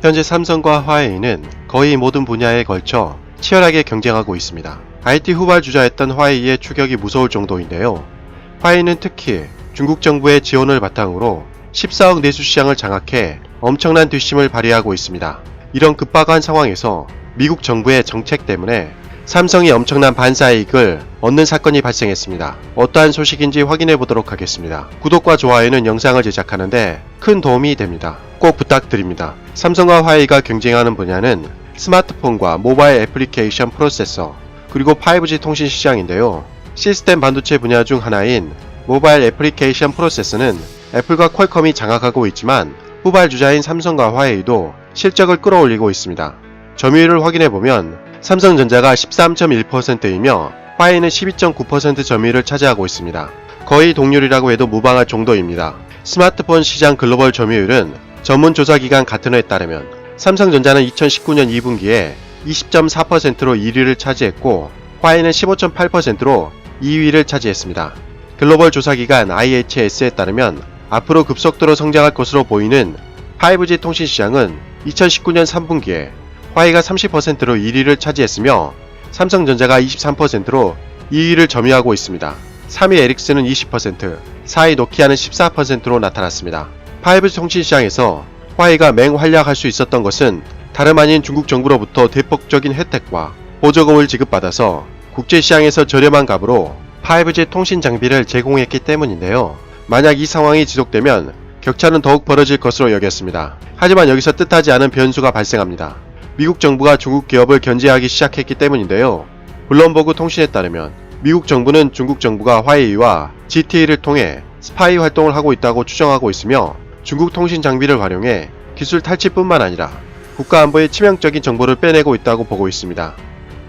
현재 삼성과 화웨이는 거의 모든 분야에 걸쳐 치열하게 경쟁하고 있습니다. IT 후발주자였던 화웨이의 추격이 무서울 정도인데요. 화웨이는 특히 중국 정부의 지원을 바탕으로 14억 내수 시장을 장악해 엄청난 뒷심을 발휘하고 있습니다. 이런 급박한 상황에서 미국 정부의 정책 때문에 삼성이 엄청난 반사이익을 얻는 사건이 발생했습니다. 어떠한 소식인지 확인해 보도록 하겠습니다. 구독과 좋아요는 영상을 제작하는데 큰 도움이 됩니다. 꼭 부탁드립니다. 삼성과 화웨이가 경쟁하는 분야는 스마트폰과 모바일 애플리케이션 프로세서 그리고 5G 통신 시장인데요. 시스템 반도체 분야 중 하나인 모바일 애플리케이션 프로세서는 애플과 퀄컴이 장악하고 있지만 후발주자인 삼성과 화웨이도 실적을 끌어올리고 있습니다. 점유율을 확인해보면 삼성전자가 13.1%이며 화웨이는 12.9% 점유율을 차지하고 있습니다. 거의 동률이라고 해도 무방할 정도입니다. 스마트폰 시장 글로벌 점유율은 전문 조사기관 가트너에 따르면 삼성전자는 2019년 2분기에 20.4%로 1위를 차지했고 화웨이는 15.8%로 2위를 차지했습니다. 글로벌 조사기관 IHS에 따르면 앞으로 급속도로 성장할 것으로 보이는 5G 통신 시장은 2019년 3분기에 화웨이가 30%로 1위를 차지했으며 삼성전자가 23%로 2위를 점유하고 있습니다. 3위 에릭슨은 20%, 4위 노키아는 14%로 나타났습니다. 5G 통신 시장에서 화웨이가 맹활약할 수 있었던 것은 다름 아닌 중국 정부로부터 대폭적인 혜택과 보조금을 지급받아서 국제시장에서 저렴한 값으로 5G 통신 장비를 제공했기 때문인데요. 만약 이 상황이 지속되면 격차는 더욱 벌어질 것으로 여겼습니다. 하지만 여기서 뜻하지 않은 변수가 발생합니다. 미국 정부가 중국 기업을 견제하기 시작했기 때문인데요. 블룸버그 통신에 따르면 미국 정부는 중국 정부가 화웨이와 GTA를 통해 스파이 활동을 하고 있다고 추정하고 있으며 중국 통신 장비를 활용해 기술 탈취뿐만 아니라 국가 안보에 치명적인 정보를 빼내고 있다고 보고 있습니다.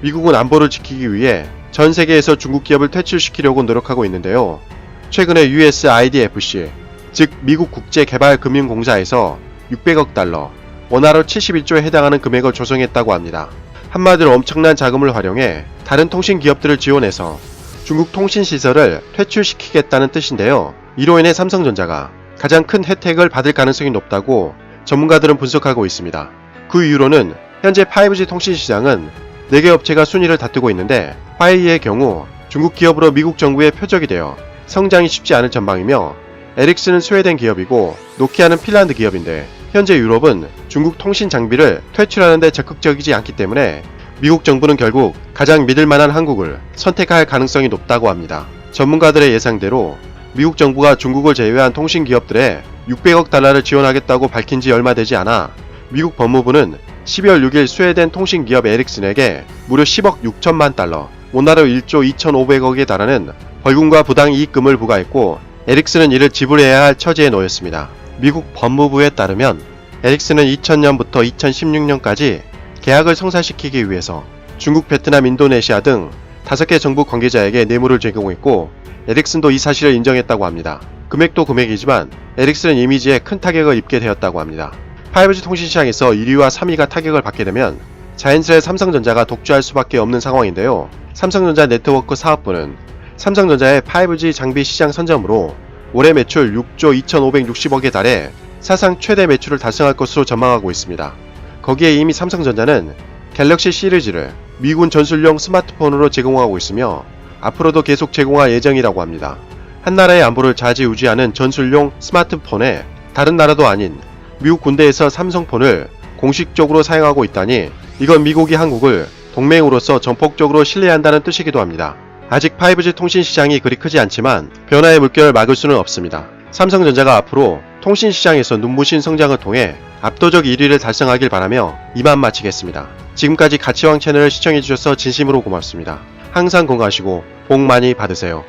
미국은 안보를 지키기 위해 전 세계에서 중국 기업을 퇴출시키려고 노력하고 있는데요. 최근에 USIDFC, 즉 미국 국제개발금융공사에서 600억 달러, 원화로 71조에 해당하는 금액을 조성했다고 합니다. 한마디로 엄청난 자금을 활용해 다른 통신 기업들을 지원해서 중국 통신시설을 퇴출시키겠다는 뜻인데요. 이로 인해 삼성전자가 가장 큰 혜택을 받을 가능성이 높다고 전문가들은 분석하고 있습니다. 그 이유로는 현재 5G 통신 시장은 4개 업체가 순위를 다투고 있는데 화웨이의 경우 중국 기업으로 미국 정부의 표적이 되어 성장이 쉽지 않을 전망이며 에릭슨은 스웨덴 기업이고 노키아는 핀란드 기업인데 현재 유럽은 중국 통신 장비를 퇴출하는 데 적극적이지 않기 때문에 미국 정부는 결국 가장 믿을만한 한국을 선택할 가능성이 높다고 합니다. 전문가들의 예상대로 미국 정부가 중국을 제외한 통신 기업들에 600억 달러를 지원하겠다고 밝힌 지 얼마 되지 않아 미국 법무부는 12월 6일 스웨덴 통신 기업 에릭슨에게 무려 10억 6천만 달러, 원화로 1조 2,500억에 달하는 벌금과 부당이익금을 부과했고 에릭슨은 이를 지불해야 할 처지에 놓였습니다. 미국 법무부에 따르면 에릭슨은 2000년부터 2016년까지 계약을 성사시키기 위해서 중국, 베트남, 인도네시아 등 5개 정부 관계자에게 뇌물을 제공했고 에릭슨도 이 사실을 인정했다고 합니다. 금액도 금액이지만 에릭슨은 이미지에 큰 타격을 입게 되었다고 합니다. 5G 통신 시장에서 1위와 3위가 타격을 받게 되면 자연스레 삼성전자가 독주할 수밖에 없는 상황인데요. 삼성전자 네트워크 사업부는 삼성전자의 5G 장비 시장 선점으로 올해 매출 6조 2,560억에 달해 사상 최대 매출을 달성할 것으로 전망하고 있습니다. 거기에 이미 삼성전자는 갤럭시 시리즈를 미군 전술용 스마트폰으로 제공하고 있으며 앞으로도 계속 제공할 예정이라고 합니다. 한 나라의 안보를 좌지우지하는 전술용 스마트폰에 다른 나라도 아닌 미국 군대에서 삼성폰을 공식적으로 사용하고 있다니 이건 미국이 한국을 동맹으로서 전폭적으로 신뢰한다는 뜻이기도 합니다. 아직 5G 통신 시장이 그리 크지 않지만 변화의 물결을 막을 수는 없습니다. 삼성전자가 앞으로 통신 시장에서 눈부신 성장을 통해 압도적 1위를 달성하길 바라며 이만 마치겠습니다. 지금까지 가치왕 채널을 시청해주셔서 진심으로 고맙습니다. 항상 건강하시고 복 많이 받으세요.